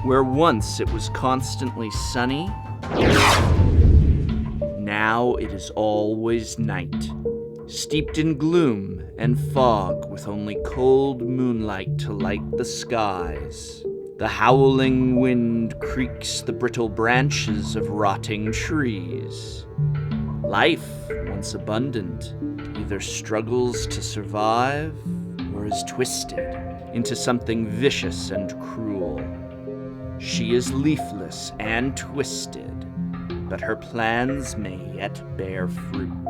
Where once it was constantly sunny, now it is always night, steeped in gloom and fog with only cold moonlight to light the skies. The howling wind creaks the brittle branches of rotting trees. Life, once abundant, either struggles to survive or is twisted into something vicious and cruel. She is leafless and twisted, but her plans may yet bear fruit.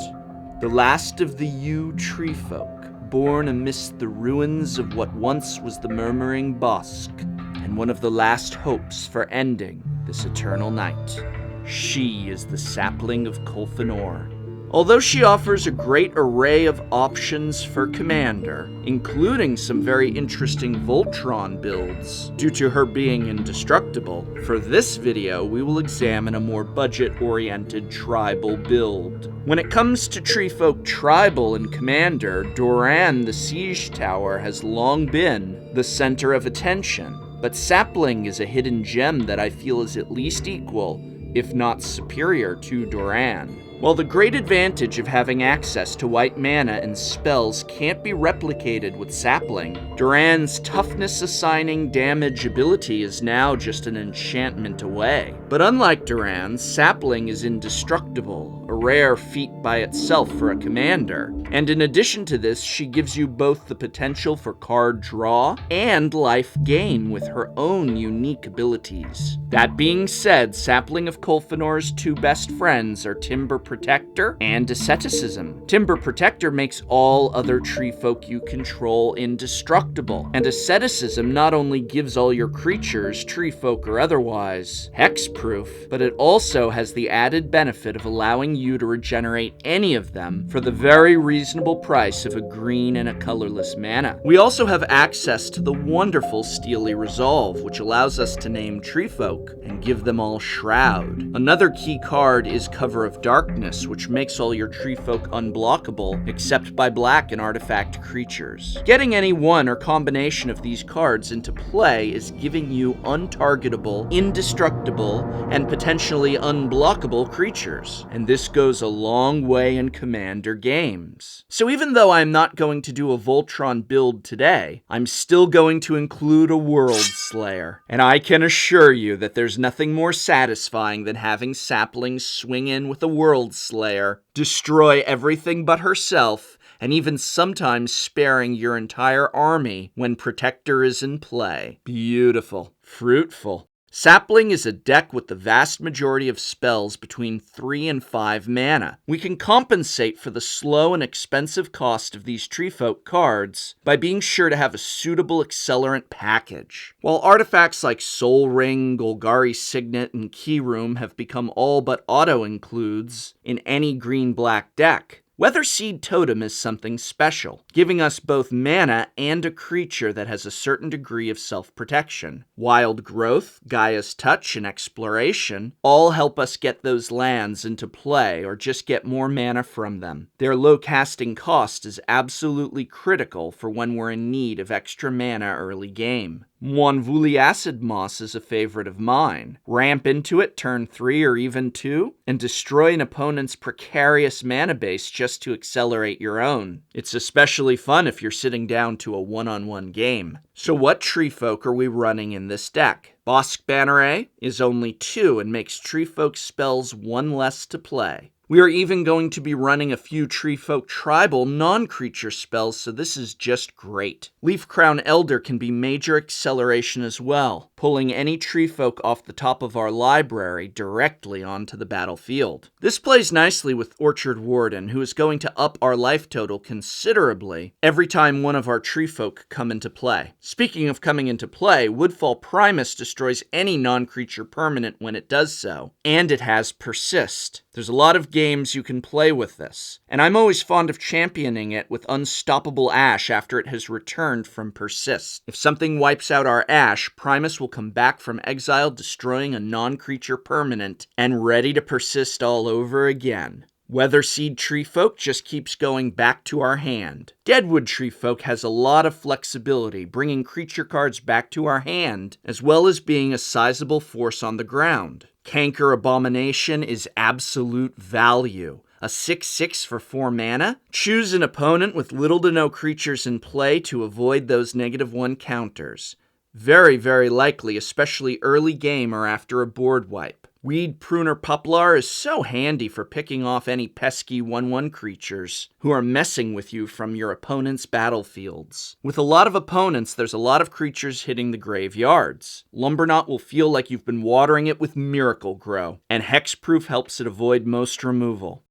The last of the yew treefolk, born amidst the ruins of what once was the murmuring bosque, and one of the last hopes for ending this eternal night. She is the Sapling of Colfenor. Although she offers a great array of options for Commander, including some very interesting Voltron builds, due to her being indestructible, for this video we will examine a more budget-oriented tribal build. When it comes to Treefolk Tribal and Commander, Doran the Siege Tower has long been the center of attention, but Sapling is a hidden gem that I feel is at least equal, if not superior, to Doran. While the great advantage of having access to white mana and spells can't be replicated with Sapling, Doran's toughness-assigning damage ability is now just an enchantment away. But unlike Doran, Sapling is indestructible, a rare feat by itself for a commander. And in addition to this, she gives you both the potential for card draw and life gain with her own unique abilities. That being said, Sapling of Colfenor's two best friends are Timber Protector and Asceticism. Timber Protector makes all other treefolk you control indestructible, and Asceticism not only gives all your creatures, treefolk or otherwise, hexproof, but it also has the added benefit of allowing you to regenerate any of them for the very reasonable price of a green and a colorless mana. We also have access to the wonderful Steely Resolve, which allows us to name treefolk and give them all Shroud. Another key card is Cover of Darkness, which makes all your treefolk unblockable except by black and artifact creatures. Getting any one or combination of these cards into play is giving you untargetable, indestructible, and potentially unblockable creatures, and this goes a long way in Commander games. So even though I'm not going to do a Voltron build today, I'm still going to include a World Slayer, and I can assure you that there's nothing more satisfying than having Sapling swing in with a World Slayer, destroy everything but herself, and even sometimes sparing your entire army when Protector is in play. Beautiful. Fruitful. Sapling is a deck with the vast majority of spells between 3 and 5 mana. We can compensate for the slow and expensive cost of these treefolk cards by being sure to have a suitable accelerant package. While artifacts like Soul Ring, Golgari Signet, and Keyroom have become all but auto-includes in any green-black deck, Weatherseed Totem is something special, giving us both mana and a creature that has a certain degree of self-protection. Wild Growth, Gaia's Touch, and Exploration all help us get those lands into play or just get more mana from them. Their low casting cost is absolutely critical for when we're in need of extra mana early game. Moonvuli Acid Moss is a favorite of mine. Ramp into it turn 3 or even 2, and destroy an opponent's precarious mana base just to accelerate your own. It's especially fun if you're sitting down to a one-on-one game. So what treefolk are we running in this deck? Bosque Banneret is only 2 and makes treefolk spells 1 less to play. We are even going to be running a few Treefolk Tribal non-creature spells, so this is just great. Leafcrown Elder can be major acceleration as well, pulling any Treefolk off the top of our library directly onto the battlefield. This plays nicely with Orchard Warden, who is going to up our life total considerably every time one of our Treefolk come into play. Speaking of coming into play, Woodfall Primus destroys any non-creature permanent when it does so, and it has Persist. There's a lot of games you can play with this, and I'm always fond of championing it with Unstoppable Ash after it has returned from Persist. If something wipes out our Ash, Primus will come back from exile, destroying a non-creature permanent, and ready to persist all over again. Weatherseed Treefolk just keeps going back to our hand. Deadwood Treefolk has a lot of flexibility, bringing creature cards back to our hand, as well as being a sizable force on the ground. Canker Abomination is absolute value. A 6/6 for 4 mana? Choose an opponent with little to no creatures in play to avoid those -1 counters. Very, very likely, especially early game or after a board wipe. Weed Pruner Poplar is so handy for picking off any pesky 1/1 creatures who are messing with you from your opponent's battlefields. With a lot of opponents, there's a lot of creatures hitting the graveyards. Lumberknot will feel like you've been watering it with Miracle Grow, and Hexproof helps it avoid most removal.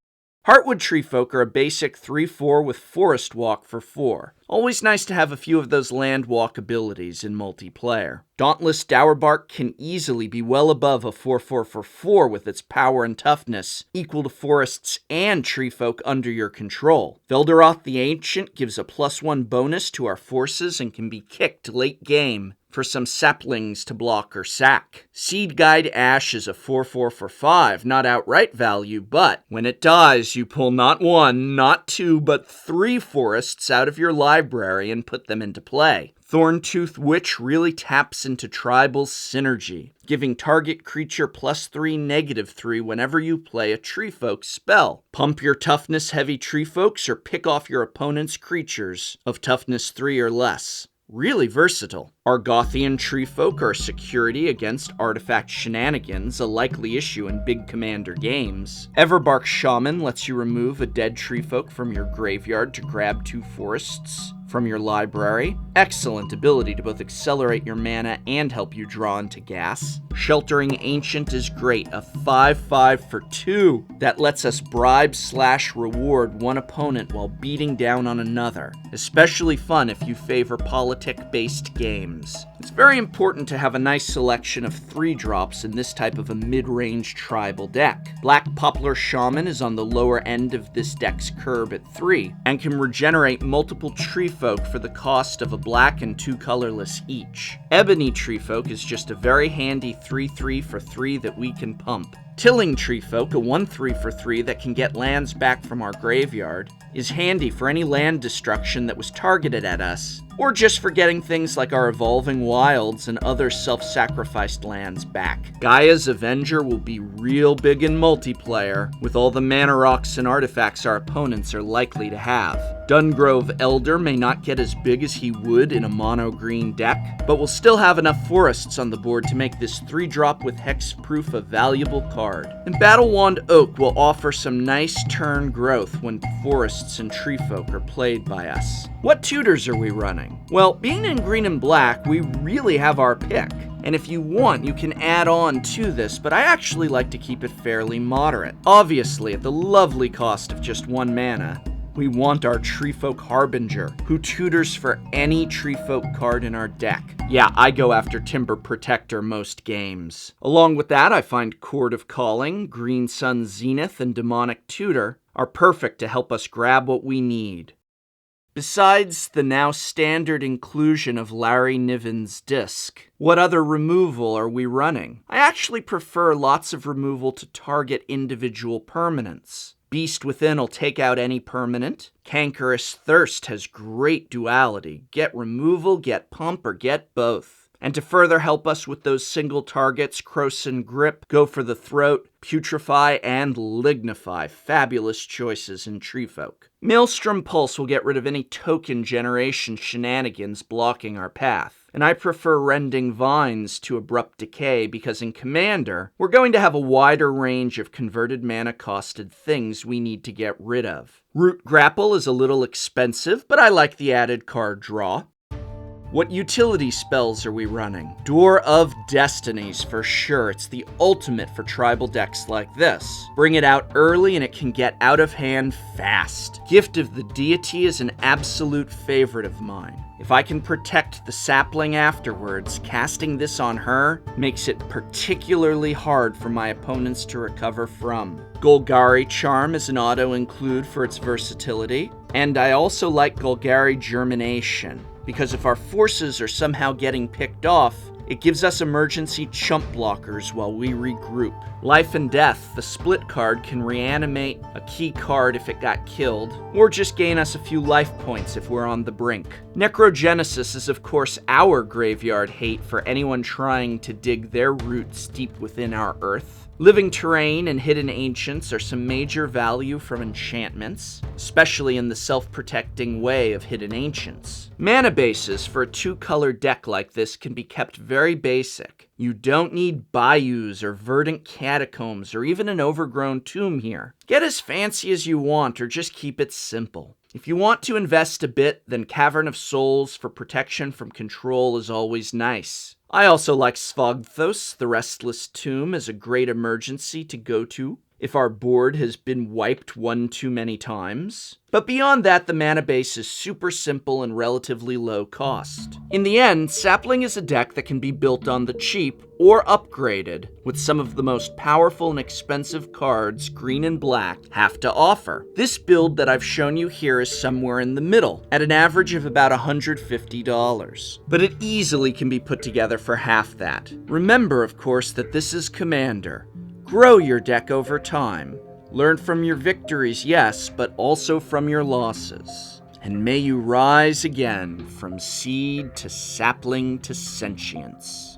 Heartwood Treefolk are a basic 3/4 with Forest Walk for 4. Always nice to have a few of those land walk abilities in multiplayer. Dauntless Dourbark can easily be well above a 4/4 for 4 with its power and toughness, equal to forests and treefolk under your control. Velderoth the Ancient gives a +1 bonus to our forces and can be kicked late game for some saplings to block or sack. Seed Guide Ash is a 4/4 for 5, not outright value, but when it dies, you pull not 1, not 2, but 3 forests out of your library and put them into play. Thorntooth Witch really taps into tribal synergy, giving target creature +3, -3 whenever you play a Treefolk spell. Pump your toughness-heavy Treefolks or pick off your opponent's creatures of toughness 3 or less. Really versatile. Argothian Treefolk are security against artifact shenanigans, a likely issue in big commander games. Everbark Shaman lets you remove a dead Treefolk from your graveyard to grab 2 forests from your library. Excellent ability to both accelerate your mana and help you draw into gas. Sheltering Ancient is great, a 5/5 for 2 that lets us bribe/reward one opponent while beating down on another. Especially fun if you favor politic-based games. It's very important to have a nice selection of 3-drops in this type of a mid-range tribal deck. Black Poplar Shaman is on the lower end of this deck's curve at 3, and can regenerate multiple Treefolk for the cost of a black and 2 colorless each. Ebony Treefolk is just a very handy 3/3 for 3 that we can pump. Tilling Treefolk, a 1/3 for 3 that can get lands back from our graveyard, is handy for any land destruction that was targeted at us, or just for getting things like our Evolving Wilds and other self-sacrificed lands back. Gaia's Avenger will be real big in multiplayer, with all the mana rocks and artifacts our opponents are likely to have. Dungrove Elder may not get as big as he would in a mono-green deck, but will still have enough forests on the board to make this 3-drop with Hexproof a valuable card. And Battlewand Oak will offer some nice turn growth when forests and treefolk are played by us. What tutors are we running? Well, being in green and black, we really have our pick. And if you want, you can add on to this, but I actually like to keep it fairly moderate. Obviously, at the lovely cost of just 1 mana, we want our Treefolk Harbinger, who tutors for any Treefolk card in our deck. Yeah, I go after Timber Protector most games. Along with that, I find Chord of Calling, Green Sun Zenith, and Demonic Tutor are perfect to help us grab what we need. Besides the now standard inclusion of Larry Niven's disc, what other removal are we running? I actually prefer lots of removal to target individual permanents. Beast Within will take out any permanent. Cankerous Thirst has great duality. Get removal, get pump, or get both. And to further help us with those single targets, Krosan Grip, Go for the Throat, Putrefy, and Lignify. Fabulous choices in Treefolk. Maelstrom Pulse will get rid of any token generation shenanigans blocking our path. And I prefer Rending Vines to Abrupt Decay because in Commander, we're going to have a wider range of converted mana costed things we need to get rid of. Root Grapple is a little expensive, but I like the added card draw. What utility spells are we running? Door of Destinies, for sure. It's the ultimate for tribal decks like this. Bring it out early and it can get out of hand fast. Gift of the Deity is an absolute favorite of mine. If I can protect the sapling afterwards, casting this on her makes it particularly hard for my opponents to recover from. Golgari Charm is an auto-include for its versatility, and I also like Golgari Germination, because if our forces are somehow getting picked off, It gives us emergency chump blockers while we regroup. Life and Death, the split card, can reanimate a key card if it got killed, or just gain us a few life points if we're on the brink. Necrogenesis is of course our graveyard hate for anyone trying to dig their roots deep within our earth. Living Terrain and Hidden Ancients are some major value from enchantments, especially in the self-protecting way of Hidden Ancients. Mana bases for a 2-color deck like this can be kept very basic. You don't need bayous or verdant catacombs or even an overgrown tomb here. Get as fancy as you want or just keep it simple. If you want to invest a bit, then Cavern of Souls for protection from control is always nice. I also like Svogthos, the Restless Tomb, as a great emergency to go to if our board has been wiped one too many times. But beyond that, the mana base is super simple and relatively low cost. In the end, Sapling is a deck that can be built on the cheap or upgraded with some of the most powerful and expensive cards green and black have to offer. This build that I've shown you here is somewhere in the middle, at an average of about $150. But it easily can be put together for half that. Remember, of course, that this is Commander. Grow your deck over time. Learn from your victories, yes, but also from your losses. And may you rise again from seed to sapling to sentience.